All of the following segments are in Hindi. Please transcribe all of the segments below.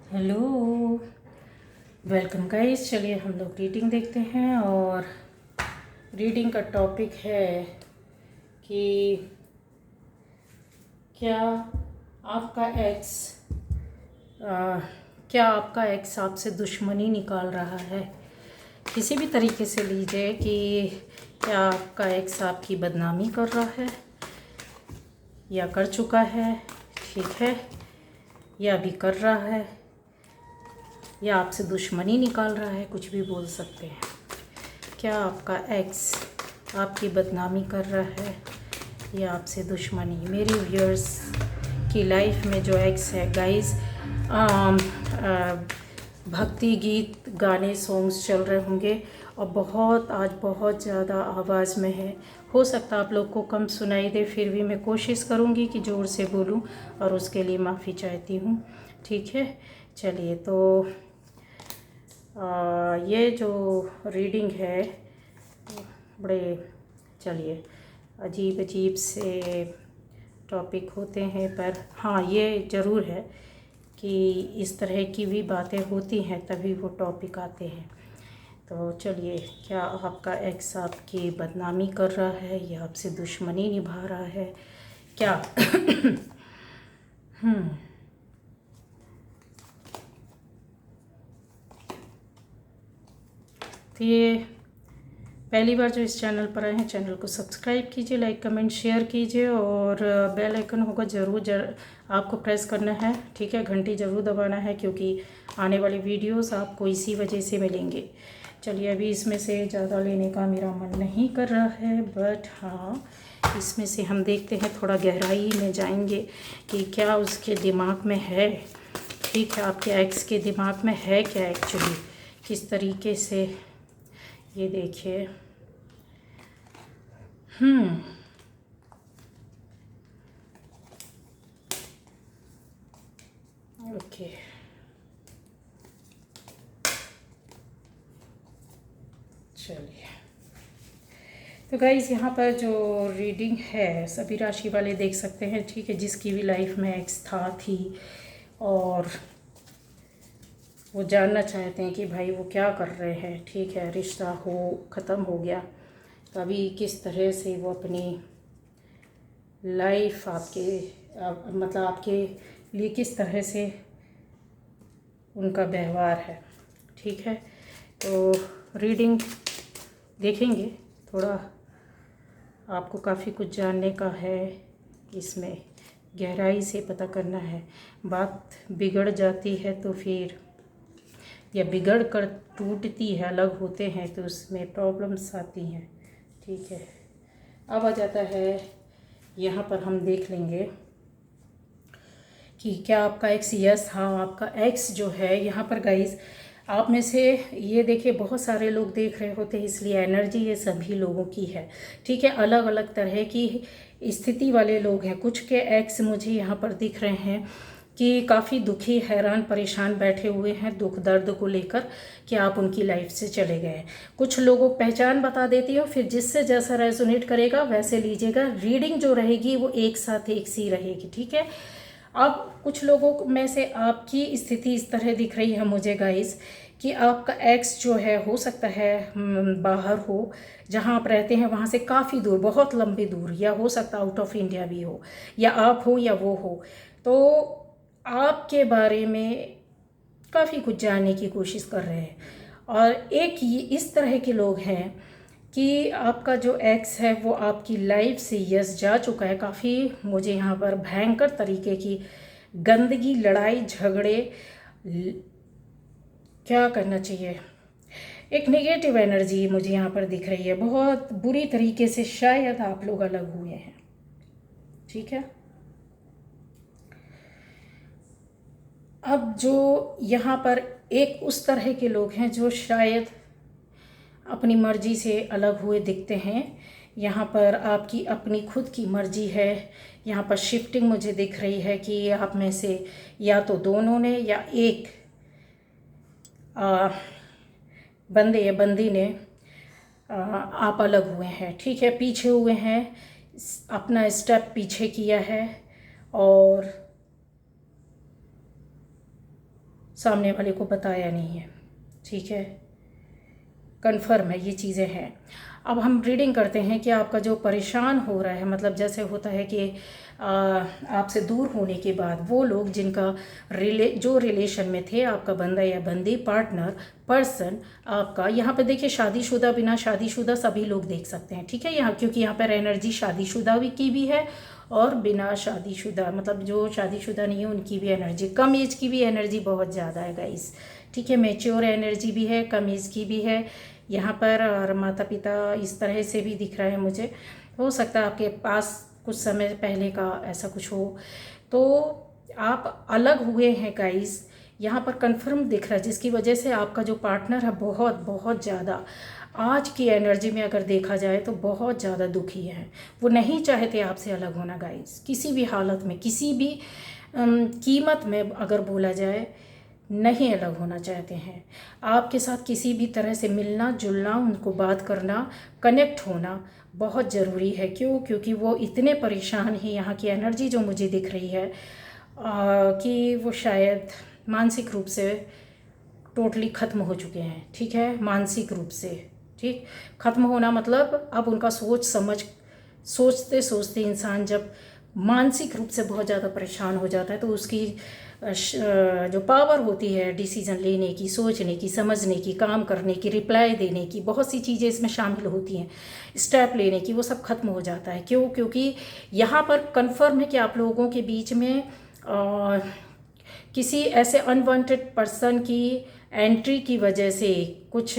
Hello, welcome guys. चलिए हम लोग रीडिंग देखते हैं। और रीडिंग का टॉपिक है कि क्या आपका एक्स क्या आपका एक्स आपसे दुश्मनी निकाल रहा है। किसी भी तरीके से लीजिए कि क्या आपका एक्स आपकी बदनामी कर रहा है या कर चुका है, ठीक है, या अभी कर रहा है, या आपसे दुश्मनी निकाल रहा है, कुछ भी बोल सकते हैं। क्या आपका एक्स आपकी बदनामी कर रहा है या आपसे दुश्मनी। मेरी व्यूअर्स की लाइफ में जो एक्स है गाइस, भक्ति गीत गाने सॉन्ग्स चल रहे होंगे और आज बहुत ज़्यादा आवाज़ में है। हो सकता आप लोग को कम सुनाई दे, फिर भी मैं कोशिश करूँगी कि ज़ोर से बोलूँ और उसके लिए माफ़ी चाहती हूँ, ठीक है। चलिए तो ये जो रीडिंग है बड़े, चलिए, अजीब अजीब से टॉपिक होते हैं, पर हाँ ये ज़रूर है कि इस तरह की भी बातें होती हैं तभी वो टॉपिक आते हैं। तो चलिए, क्या आपका एक्स आपकी बदनामी कर रहा है या आपसे दुश्मनी निभा रहा है क्या? तो ये पहली बार जो इस चैनल पर आए हैं, चैनल को सब्सक्राइब कीजिए, लाइक कमेंट शेयर कीजिए और बेल आइकन होगा ज़रूर आपको प्रेस करना है, ठीक है। घंटी ज़रूर दबाना है क्योंकि आने वाली वीडियोस आपको इसी वजह से मिलेंगे। चलिए, अभी इसमें से ज़्यादा लेने का मेरा मन नहीं कर रहा है, बट हाँ इसमें से हम देखते हैं, थोड़ा गहराई में जाएंगे कि क्या उसके दिमाग में है, ठीक है। आपके एक्स के दिमाग में है क्या एक्चुअली, किस तरीके से, ये देखिए। ओके, चलिए तो गाइज़, यहाँ पर जो रीडिंग है सभी राशि वाले देख सकते हैं, ठीक है। जिसकी भी लाइफ में एक्स था, थी, और वो जानना चाहते हैं कि भाई वो क्या कर रहे हैं, ठीक है। रिश्ता ख़त्म हो गया तो अभी किस तरह से वो अपनी लाइफ मतलब आपके लिए किस तरह से उनका व्यवहार है, ठीक है। तो रीडिंग देखेंगे, थोड़ा आपको काफ़ी कुछ जानने का है, इसमें गहराई से पता करना है। बात बिगड़ जाती है तो फिर, या बिगड़ कर टूटती है, अलग होते हैं तो उसमें प्रॉब्लम्स आती हैं, ठीक है। अब आ जाता है, यहाँ पर हम देख लेंगे कि क्या आपका एक्स, यस हाँ आपका एक्स जो है यहाँ पर गाइस, आप में से ये देखिए बहुत सारे लोग देख रहे होते हैं, इसलिए एनर्जी ये सभी लोगों की है, ठीक है। अलग अलग तरह की स्थिति वाले लोग हैं। कुछ के एक्स मुझे यहाँ पर दिख रहे हैं कि काफ़ी दुखी, हैरान, परेशान बैठे हुए हैं दुख दर्द को लेकर कि आप उनकी लाइफ से चले गए। कुछ लोगों को पहचान बता देती हूँ, फिर जिससे जैसा रेजोनेट करेगा वैसे लीजिएगा। रीडिंग जो रहेगी वो एक साथ एक सी रहेगी, ठीक है। अब कुछ लोगों में से आपकी स्थिति इस तरह दिख रही है मुझे गाइस कि आपका एक्स जो है, हो सकता है बाहर हो, जहां आप रहते हैं वहां से काफ़ी दूर, बहुत लंबी दूर, या हो सकता आउट ऑफ इंडिया भी हो, या आप हो या वो हो। तो आपके बारे में काफ़ी कुछ जानने की कोशिश कर रहे हैं। और एक ये इस तरह के लोग हैं कि आपका जो एक्स है वो आपकी लाइफ से यस जा चुका है। काफ़ी मुझे यहाँ पर भयंकर तरीके की गंदगी, लड़ाई झगड़े, क्या करना चाहिए, एक नेगेटिव एनर्जी मुझे यहाँ पर दिख रही है। बहुत बुरी तरीके से शायद आप लोग अलग हुए हैं, ठीक है। अब जो यहाँ पर एक उस तरह के लोग हैं जो शायद अपनी मर्जी से अलग हुए दिखते हैं। यहाँ पर आपकी अपनी खुद की मर्जी है। यहाँ पर शिफ्टिंग मुझे दिख रही है कि आप में से या तो दोनों ने या एक बंदे या बंदी ने आप अलग हुए हैं, ठीक है, पीछे हुए हैं, अपना स्टेप पीछे किया है। और सामने वाले को बताया नहीं है, ठीक है, कन्फर्म है, ये चीज़ें हैं। अब हम रीडिंग करते हैं कि आपका जो परेशान हो रहा है, मतलब जैसे होता है कि आपसे दूर होने के बाद वो लोग जिनका जो रिलेशन में थे, आपका बंदा या बंदी, पार्टनर, पर्सन आपका, यहाँ पे देखिए शादीशुदा, बिना शादीशुदा सभी लोग देख सकते हैं, ठीक है, यहाँ क्योंकि यहाँ पर एनर्जी शादीशुदा की भी है और बिना शादीशुदा, मतलब जो शादीशुदा नहीं है उनकी भी एनर्जी, कम एज की भी एनर्जी बहुत ज़्यादा है गाइस, ठीक है, मैच्योर एनर्जी भी है, कम एज की भी है यहाँ पर, और माता पिता इस तरह से भी दिख रहा है मुझे। हो सकता है आपके पास कुछ समय पहले का ऐसा कुछ हो, तो आप अलग हुए हैं गाइस, यहाँ पर कंफर्म दिख रहा है, जिसकी वजह से आपका जो पार्टनर है बहुत बहुत ज़्यादा आज की एनर्जी में अगर देखा जाए तो बहुत ज़्यादा दुखी है। वो नहीं चाहते आपसे अलग होना गाइस, किसी भी हालत में, किसी भी कीमत में अगर बोला जाए, नहीं अलग होना चाहते हैं। आपके साथ किसी भी तरह से मिलना जुलना, उनको बात करना, कनेक्ट होना बहुत ज़रूरी है। क्यों? क्योंकि वो इतने परेशान हैं, यहाँ की एनर्जी जो मुझे दिख रही है कि वो शायद मानसिक रूप से टोटली ख़त्म हो चुके हैं, ठीक है, मानसिक रूप से, ठीक, ख़त्म होना मतलब अब उनका सोच समझ, सोचते सोचते इंसान जब मानसिक रूप से बहुत ज़्यादा परेशान हो जाता है तो उसकी जो पावर होती है डिसीज़न लेने की, सोचने की, समझने की, काम करने की, रिप्लाई देने की, बहुत सी चीज़ें इसमें शामिल होती हैं, स्टेप लेने की, वो सब खत्म हो जाता है। क्यों? क्योंकि यहाँ पर कंफर्म है कि आप लोगों के बीच में किसी ऐसे अनवांटेड पर्सन की एंट्री की वजह से कुछ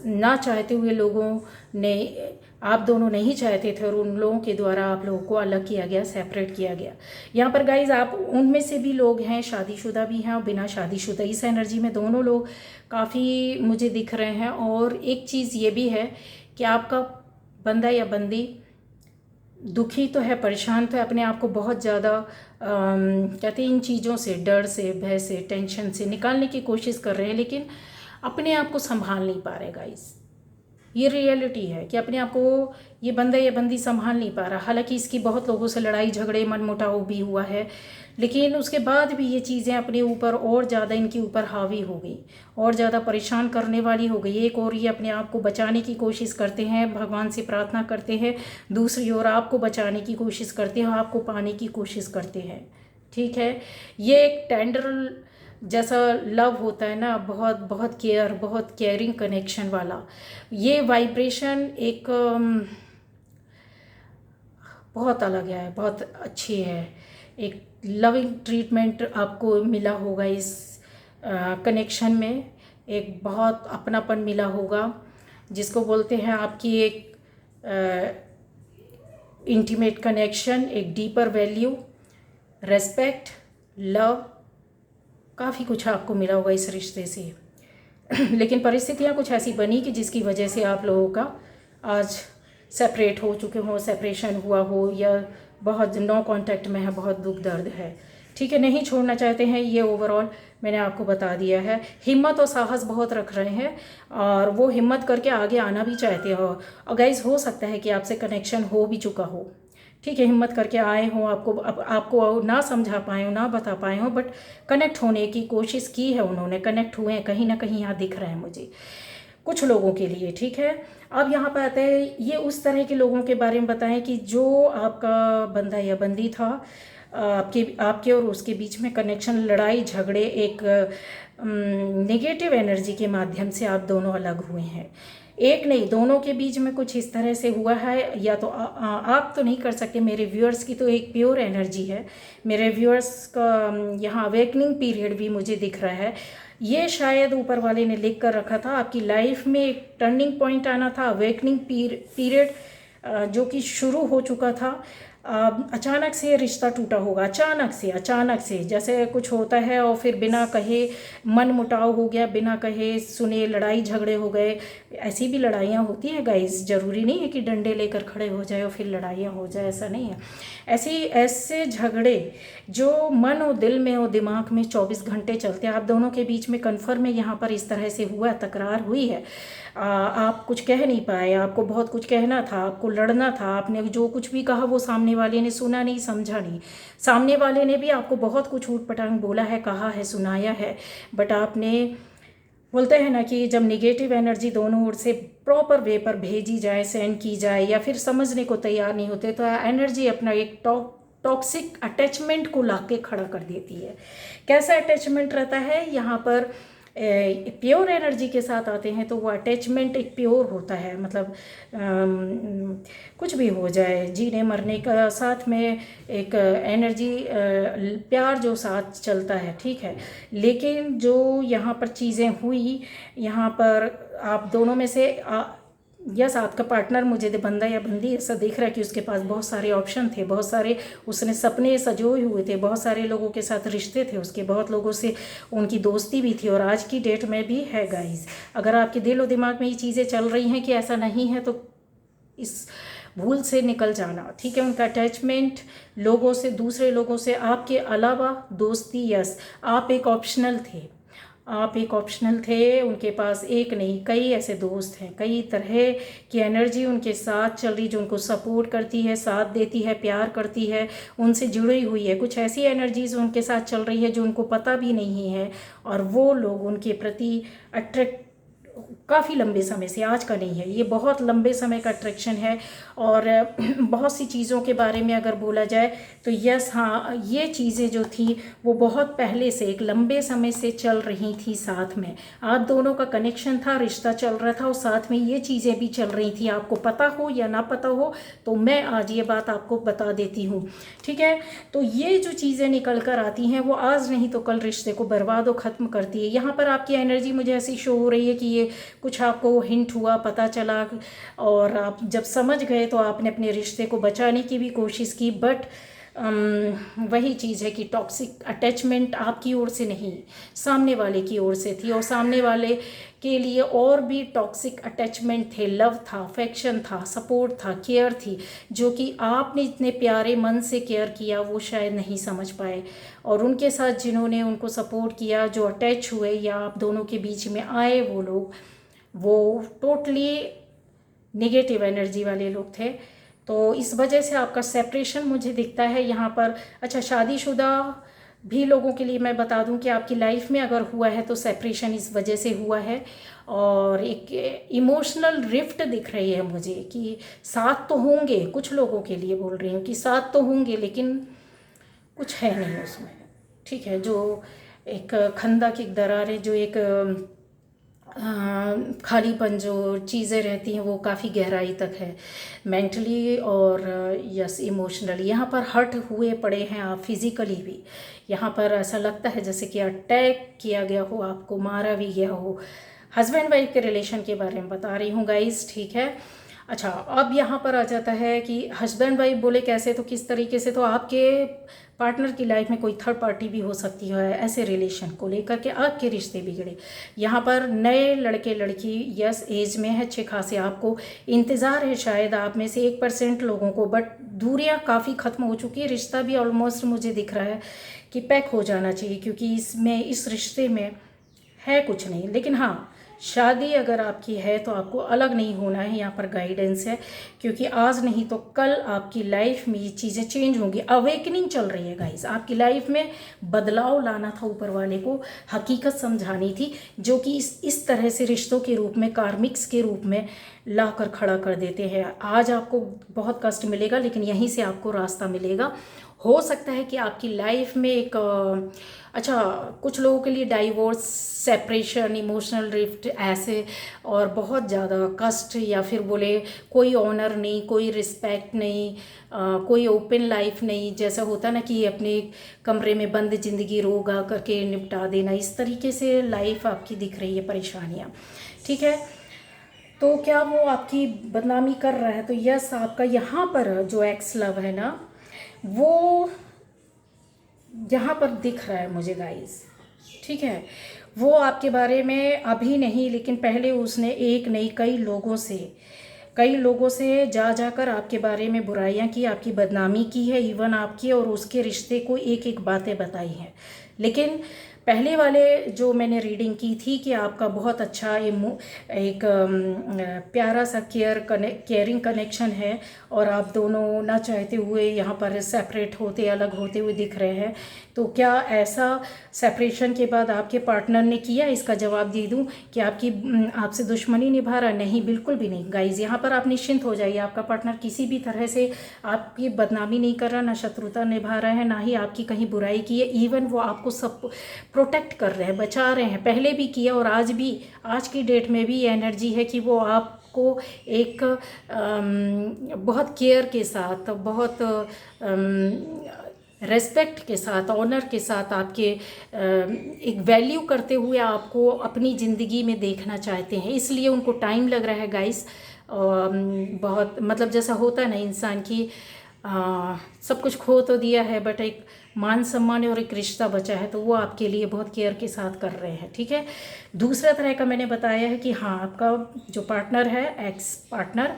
ना चाहते हुए लोगों ने, आप दोनों नहीं चाहते थे और उन लोगों के द्वारा आप लोगों को अलग किया गया, सेपरेट किया गया। यहाँ पर गाइज आप उनमें से भी लोग हैं, शादीशुदा भी हैं और बिना शादीशुदा, इस एनर्जी में दोनों लोग काफ़ी मुझे दिख रहे हैं। और एक चीज़ ये भी है कि आपका बंदा या बंदी दुखी तो है, परेशान तो है, अपने आप को बहुत ज़्यादा कहते हैं इन चीज़ों से, डर से, भय से, टेंशन से निकालने की कोशिश कर रहे हैं, लेकिन अपने आप को संभाल नहीं पा रहे गाइस। ये रियलिटी है कि अपने आप को ये बंदा या बंदी संभाल नहीं पा रहा। हालांकि इसकी बहुत लोगों से लड़ाई झगड़े मनमुटाव भी हुआ है, लेकिन उसके बाद भी ये चीज़ें अपने ऊपर और ज़्यादा इनके ऊपर हावी हो गई, और ज़्यादा परेशान करने वाली हो गई। एक और ये अपने आप को बचाने की कोशिश करते हैं, भगवान से प्रार्थना करते हैं, दूसरी ओर आपको बचाने की कोशिश करते हैं, आपको पाने की कोशिश करते हैं, ठीक है। ये एक टेंडर जैसा लव होता है ना, बहुत बहुत केयर, बहुत केयरिंग कनेक्शन वाला, ये वाइब्रेशन एक बहुत अलग है, बहुत अच्छी है। एक लविंग ट्रीटमेंट आपको मिला होगा इस कनेक्शन में, एक बहुत अपनापन मिला होगा, जिसको बोलते हैं आपकी एक इंटीमेट कनेक्शन, एक डीपर वैल्यू, रेस्पेक्ट, लव, काफ़ी कुछ आपको मिला होगा इस रिश्ते से। लेकिन परिस्थितियाँ कुछ ऐसी बनी कि जिसकी वजह से आप लोगों का आज सेपरेट हो चुके हो, सेपरेशन हुआ हो, या बहुत नो कांटेक्ट में है, बहुत दुख दर्द है, ठीक है, नहीं छोड़ना चाहते हैं। ये ओवरऑल मैंने आपको बता दिया है। हिम्मत और साहस बहुत रख रहे हैं और वो हिम्मत करके आगे आना भी चाहते हो। और गाइस हो सकता है कि आपसे कनेक्शन हो भी चुका हो, ठीक है, हिम्मत करके आए हो, आपको ना समझा पाए हो, ना बता पाए हो, बट कनेक्ट होने की कोशिश की है उन्होंने, कनेक्ट हुए हैं, कहीं ना कहीं यहाँ दिख रहा है मुझे कुछ लोगों के लिए, ठीक है। अब यहाँ पर आता है, ये उस तरह के लोगों के बारे में बताएं कि जो आपका बंदा या बंदी था, आपके और उसके बीच में कनेक्शन, लड़ाई झगड़े, एक नेगेटिव एनर्जी के माध्यम से आप दोनों अलग हुए हैं। एक नहीं, दोनों के बीच में कुछ इस तरह से हुआ है, या तो आप तो नहीं कर सकते, मेरे व्यूअर्स की तो एक प्योर एनर्जी है, मेरे व्यूअर्स का यहाँ अवेकनिंग पीरियड भी मुझे दिख रहा है। ये शायद ऊपर वाले ने लिख कर रखा था, आपकी लाइफ में एक टर्निंग पॉइंट आना था, अवेकनिंग पीरियड जो कि शुरू हो चुका था। अचानक से रिश्ता टूटा होगा, अचानक से जैसे कुछ होता है और फिर बिना कहे मन मुटाव हो गया, बिना कहे सुने लड़ाई झगड़े हो गए। ऐसी भी लड़ाइयाँ होती हैं गाइस, ज़रूरी नहीं है कि डंडे लेकर खड़े हो जाए और फिर लड़ाइयाँ हो जाए, ऐसा नहीं है। ऐसे झगड़े जो मन और दिल में और दिमाग में 24 घंटे चलते हैं, आप दोनों के बीच में कन्फर्म है यहाँ पर इस तरह से हुआ, तकरार हुई है। आप कुछ कह नहीं पाए, आपको बहुत कुछ कहना था, आपको लड़ना था, आपने जो कुछ भी कहा वो सामने सामने वाले ने सुना नहीं, समझा नहीं। सामने वाले ने भी आपको बहुत कुछ ऊट पटांग बोला है, कहा है, सुनाया है, बट आपने, बोलते हैं ना कि जब निगेटिव एनर्जी दोनों ओर से प्रॉपर वे पर भेजी जाए, सेंड की जाए, या फिर समझने को तैयार नहीं होते, तो एनर्जी अपना एक टॉक्सिक अटैचमेंट को ला के खड़ा कर देती है। कैसा अटैचमेंट रहता है, यहाँ पर प्योर एनर्जी के साथ आते हैं तो वो अटैचमेंट एक प्योर होता है, मतलब कुछ भी हो जाए, जीने मरने का साथ में एक एनर्जी, प्यार जो साथ चलता है, ठीक है। लेकिन जो यहाँ पर चीज़ें हुई, यहाँ पर आप दोनों में से यस, आपका पार्टनर मुझे बंदा या बंदी ऐसा देख रहा है कि उसके पास बहुत सारे ऑप्शन थे, बहुत सारे उसने सपने सजोए हुए थे, बहुत सारे लोगों के साथ रिश्ते थे उसके, बहुत लोगों से उनकी दोस्ती भी थी, और आज की डेट में भी है गाइस। अगर आपके दिल और दिमाग में ये चीज़ें चल रही हैं कि ऐसा नहीं है, तो इस भूल से निकल जाना, ठीक है। उनका अटैचमेंट लोगों से, दूसरे लोगों से, आपके अलावा दोस्ती, यस, आप एक ऑप्शनल थे, आप एक ऑप्शनल थे। उनके पास एक नहीं कई ऐसे दोस्त हैं, कई तरह की एनर्जी उनके साथ चल रही, जो उनको सपोर्ट करती है, साथ देती है, प्यार करती है, उनसे जुड़ी हुई है। कुछ ऐसी एनर्जीज उनके साथ चल रही है जो उनको पता भी नहीं है, और वो लोग उनके प्रति अट्रैक्ट काफ़ी लंबे समय से, आज का नहीं है, ये बहुत लंबे समय का अट्रैक्शन है। और बहुत सी चीज़ों के बारे में अगर बोला जाए तो यस, हाँ, ये चीज़ें जो थी वो बहुत पहले से, एक लंबे समय से चल रही थी साथ में। आप दोनों का कनेक्शन था, रिश्ता चल रहा था, और साथ में ये चीज़ें भी चल रही थी। आपको पता हो या ना पता हो, तो मैं आज ये बात आपको बता देती हूँ, ठीक है। तो ये जो चीज़ें निकल कर आती हैं वो आज नहीं तो कल रिश्ते को बर्बाद और ख़त्म करती है। यहाँ पर आपकी एनर्जी मुझे ऐसी शो हो रही है कि ये कुछ आपको हिंट हुआ, पता चला, और आप जब समझ गए तो आपने अपने रिश्ते को बचाने की भी कोशिश की, बट वही चीज़ है कि टॉक्सिक अटैचमेंट आपकी ओर से नहीं, सामने वाले की ओर से थी, और सामने वाले के लिए और भी टॉक्सिक अटैचमेंट थे, लव था, अफेक्शन था, सपोर्ट था, केयर थी, जो कि आपने इतने प्यारे मन से केयर किया वो शायद नहीं समझ पाए। और उनके साथ जिन्होंने उनको सपोर्ट किया, जो अटैच हुए या आप दोनों के बीच में आए, वो लोग, वो टोटली नेगेटिव एनर्जी वाले लोग थे। तो इस वजह से आपका सेपरेशन मुझे दिखता है यहाँ पर। अच्छा, शादीशुदा भी लोगों के लिए मैं बता दूं कि आपकी लाइफ में अगर हुआ है तो सेपरेशन इस वजह से हुआ है, और एक इमोशनल रिफ्ट दिख रही है मुझे कि साथ तो होंगे, कुछ लोगों के लिए बोल रही हूँ कि साथ तो होंगे, लेकिन कुछ है नहीं उसमें, ठीक है। जो एक खंदक, एक दरारें, जो एक खालीपन, जो चीज़ें रहती हैं वो काफ़ी गहराई तक है, मेंटली और यस इमोशनली। यहाँ पर हर्ट हुए पड़े हैं आप, फिज़िकली भी। यहाँ पर ऐसा लगता है जैसे कि अटैक किया गया हो, आपको मारा भी गया हो। हस्बैंड वाइफ के रिलेशन के बारे में बता रही हूँ गाइस, ठीक है। अच्छा, अब यहाँ पर आ जाता है कि हस्बैंड वाइफ बोले कैसे, तो किस तरीके से, तो आपके पार्टनर की लाइफ में कोई थर्ड पार्टी भी हो सकती है, ऐसे रिलेशन को लेकर के आपके रिश्ते बिगड़े। यहाँ पर नए लड़के लड़की यस एज में है, अच्छे खासे, आपको इंतज़ार है शायद आप में से 1% लोगों को, बट दूरियाँ काफ़ी ख़त्म हो चुकी है। रिश्ता भी ऑलमोस्ट मुझे दिख रहा है कि पैक हो जाना चाहिए, क्योंकि इसमें, इस रिश्ते में है कुछ नहीं। लेकिन हाँ, शादी अगर आपकी है तो आपको अलग नहीं होना है, यहाँ पर गाइडेंस है, क्योंकि आज नहीं तो कल आपकी लाइफ में ये चीज़ें चेंज होंगी। अवेकनिंग चल रही है गाइस, आपकी लाइफ में बदलाव लाना था, ऊपर वाले को हकीकत समझानी थी, जो कि इस तरह से रिश्तों के रूप में, कार्मिक्स के रूप में ला कर खड़ा कर देते हैं। आज आपको बहुत कष्ट मिलेगा, लेकिन यहीं से आपको रास्ता मिलेगा। हो सकता है कि आपकी लाइफ में एक अच्छा, कुछ लोगों के लिए डाइवोर्स, सेपरेशन, इमोशनल रिफ्ट ऐसे, और बहुत ज़्यादा कष्ट, या फिर बोले कोई ऑनर नहीं, कोई रिस्पेक्ट नहीं, कोई ओपन लाइफ नहीं, जैसा होता ना कि अपने कमरे में बंद ज़िंदगी रोगा करके निपटा देना, इस तरीके से लाइफ आपकी दिख रही है, परेशानियाँ, ठीक है। तो क्या वो आपकी बदनामी कर रहा है? तो यस, आपका यहाँ पर जो एक्स लव है ना, वो यहाँ पर दिख रहा है मुझे गाइस, ठीक है। वो आपके बारे में अभी नहीं, लेकिन पहले उसने एक नहीं कई लोगों से जा जाकर आपके बारे में बुराइयां की, आपकी बदनामी की है, इवन आपकी और उसके रिश्ते को एक एक बातें बताई हैं। लेकिन पहले वाले जो मैंने रीडिंग की थी कि आपका बहुत अच्छा एक प्यारा सा केयरिंग कनेक्शन है और आप दोनों ना चाहते हुए यहाँ पर सेपरेट होते अलग होते हुए दिख रहे हैं। तो क्या ऐसा सेपरेशन के बाद आपके पार्टनर ने किया? इसका जवाब दे दूं कि आपसे दुश्मनी निभा रहा? नहीं, बिल्कुल भी नहीं गाइज। यहाँ पर आप निश्चिंत हो जाइए, आपका पार्टनर किसी भी तरह से आपकी बदनामी नहीं कर रहा, ना शत्रुता निभा रहा है, ना ही आपकी कहीं बुराई की है। इवन वो आपको सब प्रोटेक्ट कर रहे हैं, बचा रहे हैं। पहले भी किया और आज भी, आज की डेट में भी ये एनर्जी है कि वो आपको एक बहुत केयर के साथ, बहुत रेस्पेक्ट के साथ, ऑनर के साथ, आपके एक वैल्यू करते हुए आपको अपनी ज़िंदगी में देखना चाहते हैं। इसलिए उनको टाइम लग रहा है गाइस। बहुत मतलब जैसा होता है ना इंसान की, सब कुछ खो तो दिया है बट एक मान सम्मान और एक रिश्ता बचा है, तो वो आपके लिए बहुत केयर के साथ कर रहे हैं। ठीक है। दूसरा तरह का मैंने बताया है कि हाँ, आपका जो पार्टनर है, एक्स पार्टनर,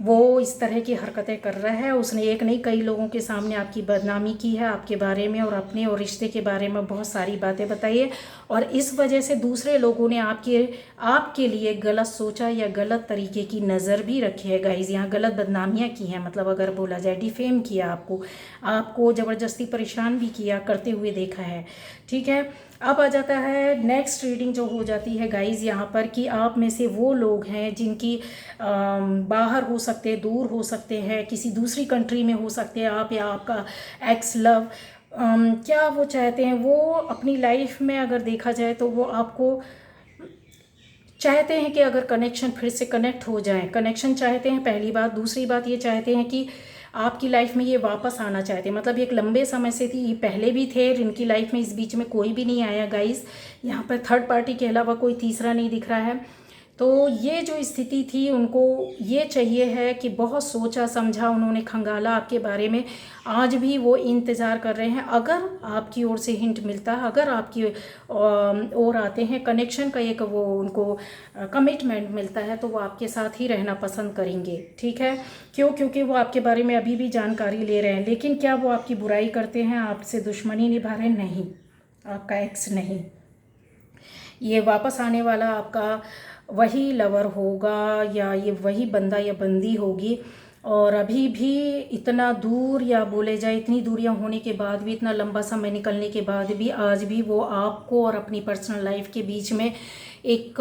वो इस तरह की हरकतें कर रहा है। उसने एक नहीं कई लोगों के सामने आपकी बदनामी की है, आपके बारे में और अपने और रिश्ते के बारे में बहुत सारी बातें बताई है, और इस वजह से दूसरे लोगों ने आपके लिए गलत सोचा या गलत तरीके की नज़र भी रखी है गाइज। यहाँ गलत बदनामियाँ की हैं, मतलब अगर बोला जाए डिफेम किया, आपको ज़बरदस्ती परेशान भी किया, करते हुए देखा है। ठीक है। अब आ जाता है नेक्स्ट रीडिंग जो हो जाती है गाइज यहाँ पर, कि आप में से वो लोग हैं जिनकी बाहर हो सकते हैं, दूर हो सकते हैं, किसी दूसरी कंट्री में हो सकते हैं आप या आपका एक्स लव, क्या वो चाहते हैं? वो अपनी लाइफ में अगर देखा जाए तो वो आपको चाहते हैं कि अगर कनेक्शन फिर से कनेक्ट हो जाए, कनेक्शन चाहते हैं, पहली बात। दूसरी बात ये चाहते हैं कि आपकी लाइफ में ये वापस आना चाहते हैं, मतलब एक लंबे समय से थी, पहले भी थे इनकी लाइफ में, इस बीच में कोई भी नहीं आया गाइस। यहाँ पर थर्ड पार्टी के अलावा कोई तीसरा नहीं दिख रहा है। तो ये जो स्थिति थी, उनको ये चाहिए है कि बहुत सोचा समझा उन्होंने, खंगाला आपके बारे में। आज भी वो इंतज़ार कर रहे हैं, अगर आपकी ओर से हिंट मिलता है, अगर आपकी ओर आते हैं, कनेक्शन का एक वो उनको कमिटमेंट मिलता है, तो वो आपके साथ ही रहना पसंद करेंगे। ठीक है। क्यों? क्योंकि वो आपके बारे में अभी भी जानकारी ले रहे हैं। लेकिन क्या वो आपकी बुराई करते हैं, आपसे दुश्मनी निभा रहे हैं? नहीं, आपका एक्स नहीं। ये वापस आने वाला आपका वही लवर होगा, या ये वही बंदा या बंदी होगी। और अभी भी इतना दूर, या बोले जाए इतनी दूरियां होने के बाद भी, इतना लंबा समय निकलने के बाद भी, आज भी वो आपको और अपनी पर्सनल लाइफ के बीच में एक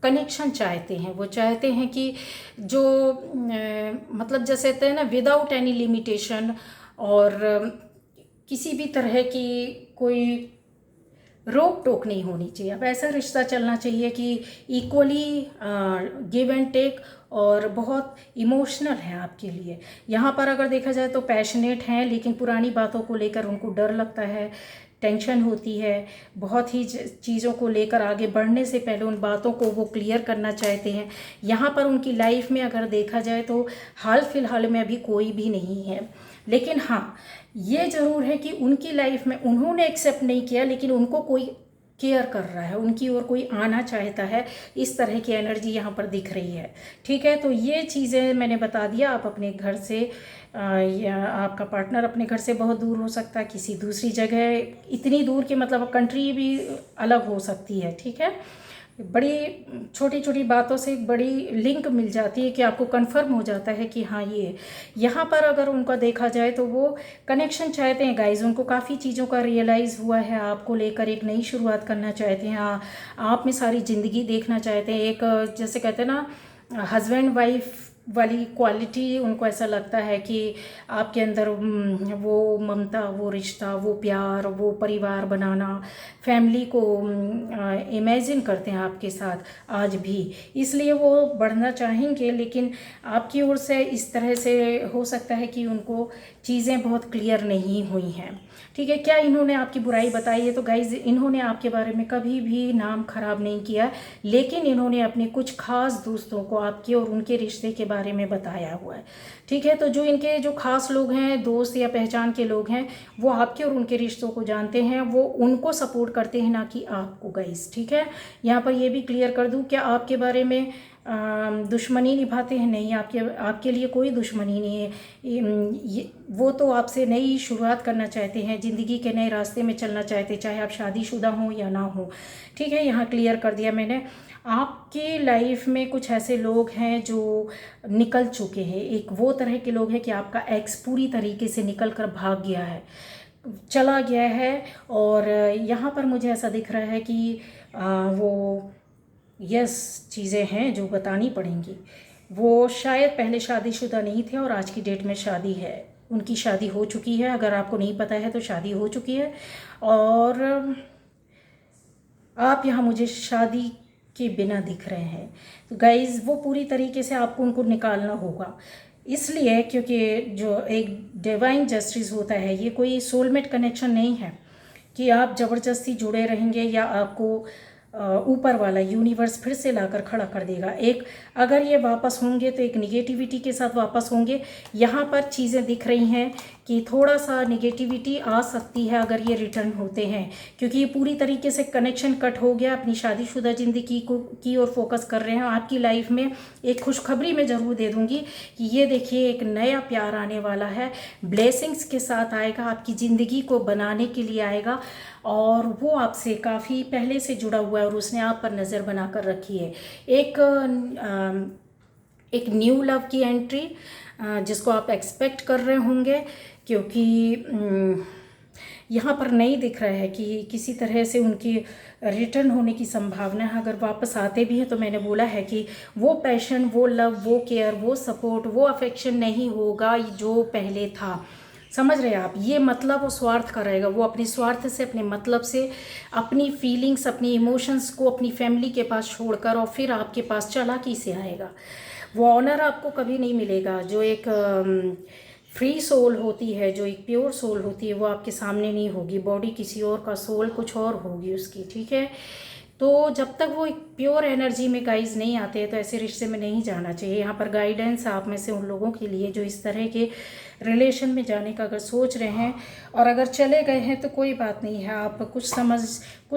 कनेक्शन चाहते हैं। वो चाहते हैं कि जो मतलब जैसे कहते हैं ना, विदाउट एनी लिमिटेशन, और किसी भी तरह की कोई रोक टोक नहीं होनी चाहिए। अब ऐसा रिश्ता चलना चाहिए कि इक्वली गिव एंड टेक, और बहुत इमोशनल है आपके लिए। यहाँ पर अगर देखा जाए तो पैशनेट हैं, लेकिन पुरानी बातों को लेकर उनको डर लगता है, टेंशन होती है, बहुत ही चीज़ों को लेकर आगे बढ़ने से पहले उन बातों को वो क्लियर करना चाहते हैं। यहाँ पर उनकी लाइफ में अगर देखा जाए तो हाल फिलहाल में अभी कोई भी नहीं है, लेकिन हाँ, ये ज़रूर है कि उनकी लाइफ में उन्होंने एक्सेप्ट नहीं किया, लेकिन उनको कोई केयर कर रहा है, उनकी ओर कोई आना चाहता है। इस तरह की एनर्जी यहाँ पर दिख रही है। ठीक है। तो ये चीज़ें मैंने बता दिया। आप अपने घर से या आपका पार्टनर अपने घर से बहुत दूर हो सकता है, किसी दूसरी जगह, इतनी दूर कि मतलब कंट्री भी अलग हो सकती है। ठीक है। बड़ी छोटी छोटी बातों से बड़ी लिंक मिल जाती है कि आपको कंफर्म हो जाता है कि हाँ, ये यहाँ पर अगर उनका देखा जाए तो वो कनेक्शन चाहते हैं गाइज। उनको काफ़ी चीज़ों का रियलाइज़ हुआ है, आपको लेकर एक नई शुरुआत करना चाहते हैं, आप में सारी ज़िंदगी देखना चाहते हैं। एक जैसे कहते हैं ना, हस्बैंड वाइफ वाली क्वालिटी उनको ऐसा लगता है कि आपके अंदर वो ममता, वो रिश्ता, वो प्यार, वो परिवार बनाना, फैमिली को इमेजिन करते हैं आपके साथ आज भी। इसलिए वो बढ़ना चाहेंगे, लेकिन आपकी ओर से इस तरह से हो सकता है कि उनको चीज़ें बहुत क्लियर नहीं हुई हैं। ठीक है। क्या इन्होंने आपकी बुराई बताई है? तो गाइज, इन्होंने आपके बारे में कभी भी नाम खराब नहीं किया, लेकिन इन्होंने अपने कुछ खास दोस्तों को आपके और उनके रिश्ते के बारे में बताया हुआ है। ठीक है। तो जो इनके जो खास लोग हैं, दोस्त या पहचान के लोग हैं, वो आपके और उनके रिश्तों को जानते हैं, वो उनको सपोर्ट करते हैं, ना कि आपको गाइज। ठीक है। यहाँ पर ये भी क्लियर कर दूँ, क्या आपके बारे में दुश्मनी निभाते हैं, नहीं, आपके लिए कोई दुश्मनी नहीं है। वो तो आपसे नई शुरुआत करना चाहते हैं, ज़िंदगी के नए रास्ते में चलना चाहते, चाहे आप शादीशुदा हों या ना हो। ठीक है, यहाँ क्लियर कर दिया मैंने। आपकी लाइफ में कुछ ऐसे लोग हैं जो निकल चुके हैं। एक वो तरह के लोग हैं कि आपका एक्स पूरी तरीके से निकल कर भाग गया है, चला गया है। और यहाँ पर मुझे ऐसा दिख रहा है कि वो यस चीज़ें हैं जो बतानी पड़ेंगी। वो शायद पहले शादीशुदा नहीं थे और आज की डेट में शादी है, उनकी शादी हो चुकी है। अगर आपको नहीं पता है तो शादी हो चुकी है। और आप यहाँ मुझे शादी के बिना दिख रहे हैं। तो गाइज़, वो पूरी तरीके से आपको उनको निकालना होगा, इसलिए क्योंकि जो एक डिवाइन जस्टिस होता है, ये कोई सोलमेट कनेक्शन नहीं है कि आप ज़बरदस्ती जुड़े रहेंगे या आपको ऊपर वाला यूनिवर्स फिर से लाकर खड़ा कर देगा। एक अगर ये वापस होंगे तो एक निगेटिविटी के साथ वापस होंगे। यहाँ पर चीज़ें दिख रही हैं कि थोड़ा सा निगेटिविटी आ सकती है अगर ये रिटर्न होते हैं, क्योंकि ये पूरी तरीके से कनेक्शन कट हो गया। अपनी शादीशुदा ज़िंदगी की ओर फोकस कर रहे हैं। आपकी लाइफ में एक खुशखबरी मैं ज़रूर दे दूँगी कि ये देखिए, एक नया प्यार आने वाला है, ब्लेसिंग्स के साथ आएगा, आपकी ज़िंदगी को बनाने के लिए आएगा। और वो आपसे काफ़ी पहले से जुड़ा हुआ है और उसने आप पर नज़र बना कर रखी है। एक न्यू लव की एंट्री जिसको आप एक्सपेक्ट कर रहे होंगे, क्योंकि यहाँ पर नहीं दिख रहा है कि किसी तरह से उनकी रिटर्न होने की संभावना है। अगर वापस आते भी हैं तो मैंने बोला है कि वो पैशन, वो लव, वो केयर, वो सपोर्ट, वो अफेक्शन नहीं होगा जो पहले था। समझ रहे हैं आप? ये मतलब वो स्वार्थ का रहेगा। वो अपने स्वार्थ से, अपने मतलब से, अपनी फीलिंग्स, अपनी इमोशंस को अपनी फैमिली के पास छोड़कर और फिर आपके पास चालाकी से आएगा। वो ऑनर आपको कभी नहीं मिलेगा। जो एक फ्री सोल होती है, जो एक प्योर सोल होती है, वो आपके सामने नहीं होगी। बॉडी किसी और का, सोल कुछ और होगी उसकी। ठीक है, तो जब तक वो एक प्योर एनर्जी में गाइज नहीं आते तो ऐसे रिश्ते में नहीं जाना चाहिए। यहाँ पर गाइडेंस आप में से उन लोगों के लिए जो इस तरह के रिलेशन में जाने का अगर सोच रहे हैं और अगर चले गए हैं तो कोई बात नहीं है। आप कुछ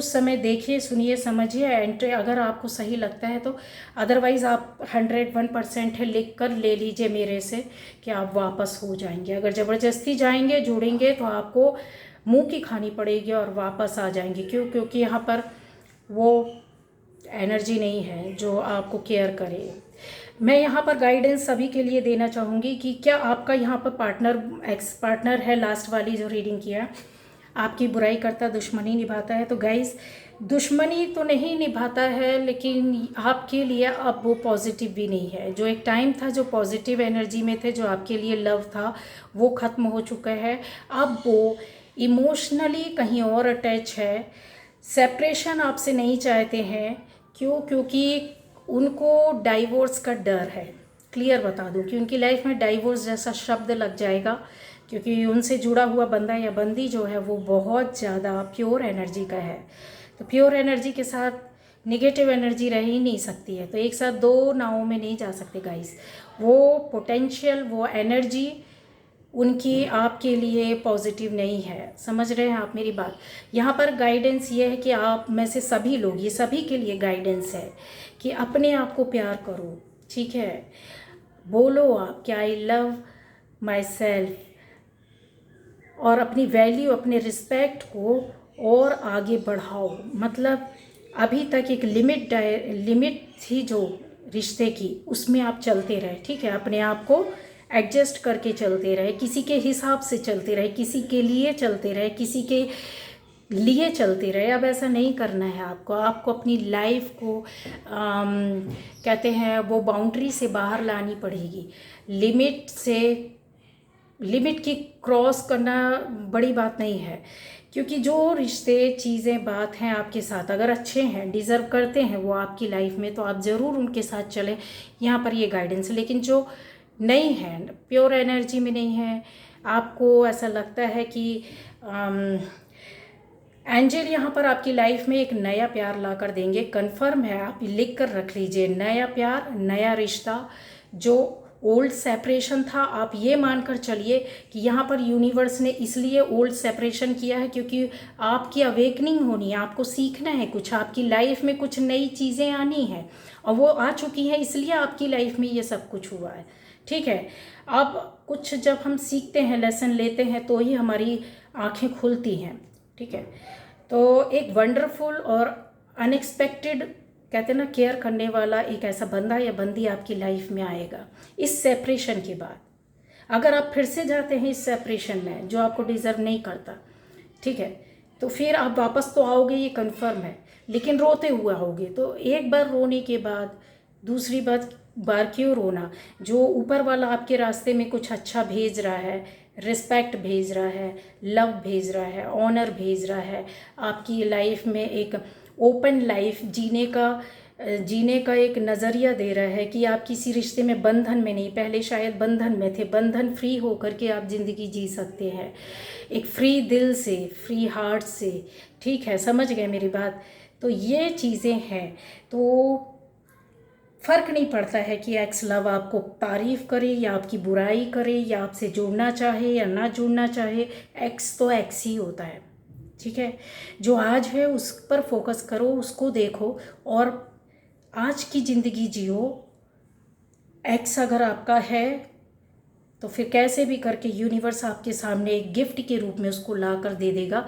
समय देखिए, सुनिए, समझिए, एंट्री अगर आपको सही लगता है तो। अदरवाइज़ आप 101% है लिख कर ले लीजिए मेरे से कि आप वापस हो जाएंगे। अगर ज़बरदस्ती जाएंगे, जुड़ेंगे तो आपको मुँह की खानी पड़ेगी और वापस आ जाएंगे। क्योंकि यहाँ पर वो एनर्जी नहीं है जो आपको केयर करे। मैं यहाँ पर गाइडेंस सभी के लिए देना चाहूँगी कि क्या आपका यहाँ पर पार्टनर, एक्स पार्टनर है, लास्ट वाली जो रीडिंग किया, आपकी बुराई करता, दुश्मनी निभाता है। तो गाइस, दुश्मनी तो नहीं निभाता है, लेकिन आपके लिए अब वो पॉजिटिव भी नहीं है। जो एक टाइम था जो पॉजिटिव एनर्जी में थे, जो आपके लिए लव था, वो ख़त्म हो चुका है। अब वो इमोशनली कहीं और अटैच है। सेपरेशन आपसे नहीं चाहते हैं। क्यों? क्योंकि उनको डाइवोर्स का डर है। क्लियर बता दूं कि उनकी लाइफ में डाइवोर्स जैसा शब्द लग जाएगा, क्योंकि उनसे जुड़ा हुआ बंदा या बंदी जो है वो बहुत ज़्यादा प्योर एनर्जी का है। तो प्योर एनर्जी के साथ निगेटिव एनर्जी रह ही नहीं सकती है। तो एक साथ दो नावों में नहीं जा सकते गाइस। वो पोटेंशियल, वो एनर्जी उनकी आपके लिए पॉजिटिव नहीं है। समझ रहे हैं आप मेरी बात? यहाँ पर गाइडेंस ये है कि आप में से सभी लोग, ये सभी के लिए गाइडेंस है कि अपने आप को प्यार करो। ठीक है, बोलो आप कि आई लव माई सेल्फ, और अपनी वैल्यू, अपने रिस्पेक्ट को और आगे बढ़ाओ। मतलब अभी तक एक लिमिट थी जो रिश्ते की, उसमें आप चलते रहे। ठीक है, अपने आप को एडजस्ट करके चलते रहे, किसी के हिसाब से चलते रहे, किसी के लिए चलते रहे, किसी के लिए चलते रहे। अब ऐसा नहीं करना है आपको अपनी लाइफ को कहते हैं वो बाउंड्री से बाहर लानी पड़ेगी। लिमिट की क्रॉस करना बड़ी बात नहीं है, क्योंकि जो रिश्ते, चीज़ें, बात हैं आपके साथ अगर अच्छे हैं, डिज़र्व करते हैं वो आपकी लाइफ में, तो आप ज़रूर उनके साथ चलें। यहाँ पर ये गाइडेंस। लेकिन जो नहीं है, प्योर एनर्जी में नहीं है, आपको ऐसा लगता है कि एंजल यहाँ पर आपकी लाइफ में एक नया प्यार ला कर देंगे। कन्फर्म है, आप लिख कर रख लीजिए, नया प्यार, नया रिश्ता जो ओल्ड सेपरेशन था। आप ये मानकर चलिए कि यहाँ पर यूनिवर्स ने इसलिए ओल्ड सेपरेशन किया है क्योंकि आपकी अवेकनिंग होनी है, आपको सीखना है कुछ, आपकी लाइफ में कुछ नई चीज़ें आनी हैं और वो आ चुकी हैं, इसलिए आपकी लाइफ में ये सब कुछ हुआ है। ठीक है, अब कुछ जब हम सीखते हैं, लेसन लेते हैं, तो ही हमारी आँखें खुलती हैं। ठीक है, तो एक वंडरफुल और अनएक्सपेक्टेड, कहते हैं ना, केयर करने वाला एक ऐसा बंदा या बंदी आपकी लाइफ में आएगा इस सेपरेशन के बाद। अगर आप फिर से जाते हैं इस सेपरेशन में जो आपको डिज़र्व नहीं करता, ठीक है, तो फिर आप वापस तो आओगे, ये कन्फर्म है, लेकिन रोते हुए आओगे। तो एक बार रोने के बाद दूसरी बार क्यों रोना? जो ऊपर वाला आपके रास्ते में कुछ अच्छा भेज रहा है, रिस्पेक्ट भेज रहा है, लव भेज रहा है, ऑनर भेज रहा है, आपकी लाइफ में एक ओपन लाइफ जीने का एक नज़रिया दे रहा है कि आप किसी रिश्ते में बंधन में नहीं, पहले शायद बंधन में थे, बंधन फ्री होकर के आप ज़िंदगी जी सकते हैं एक फ्री दिल से, फ्री हार्ट से। ठीक है, समझ गए मेरी बात? तो ये चीज़ें हैं। तो फ़र्क नहीं पड़ता है कि एक्स लव आपको तारीफ़ करे या आपकी बुराई करे या आपसे जुड़ना चाहे या ना जुड़ना चाहे, एक्स तो एक्स ही होता है। ठीक है, जो आज है उस पर फोकस करो, उसको देखो और आज की ज़िंदगी जियो। एक्स अगर आपका है तो फिर कैसे भी करके यूनिवर्स आपके सामने एक गिफ्ट के रूप में उसको ला कर दे देगा,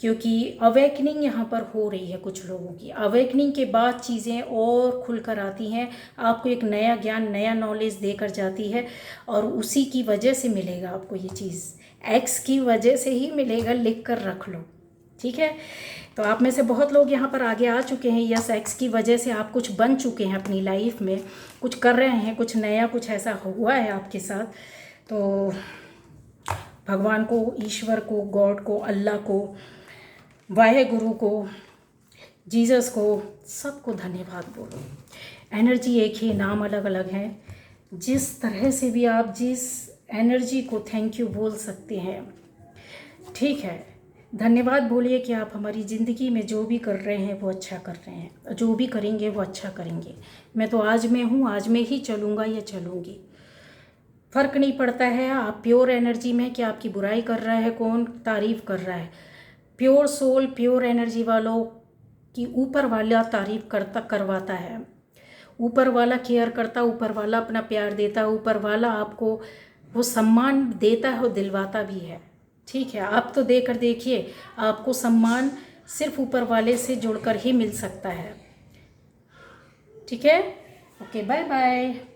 क्योंकि अवेकनिंग यहाँ पर हो रही है कुछ लोगों की। अवेकनिंग के बाद चीज़ें और खुलकर आती हैं, आपको एक नया ज्ञान, नया नॉलेज देकर जाती है और उसी की वजह से मिलेगा आपको ये चीज़, एक्स की वजह से ही मिलेगा, लिख कर रख लो। ठीक है, तो आप में से बहुत लोग यहाँ पर आगे आ चुके हैं, यस, एक्स की वजह से आप कुछ बन चुके हैं अपनी लाइफ में, कुछ कर रहे हैं, कुछ नया, कुछ ऐसा हुआ है आपके साथ। तो भगवान को, ईश्वर को, गॉड को, अल्लाह को, वाहे गुरु को, जीसस को, सबको धन्यवाद बोलो। एनर्जी एक ही, नाम अलग अलग हैं। जिस तरह से भी आप जिस एनर्जी को थैंक यू बोल सकते हैं, ठीक है, धन्यवाद बोलिए कि आप हमारी ज़िंदगी में जो भी कर रहे हैं वो अच्छा कर रहे हैं, जो भी करेंगे वो अच्छा करेंगे। मैं तो आज में हूँ, आज में ही चलूँगा या चलूँगी, फ़र्क नहीं पड़ता है आप प्योर एनर्जी में कि आपकी बुराई कर रहा है कौन, तारीफ़ कर रहा है। प्योर सोल, प्योर एनर्जी वालों की ऊपर वाला तारीफ़ करवाता है, ऊपर वाला केयर करता, ऊपर वाला अपना प्यार देता, ऊपर वाला आपको वो सम्मान देता है और दिलवाता भी है। ठीक है, आप तो देकर देखिए, आपको सम्मान सिर्फ ऊपर वाले से जुड़कर ही मिल सकता है। ठीक है, ओके, बाय बाय।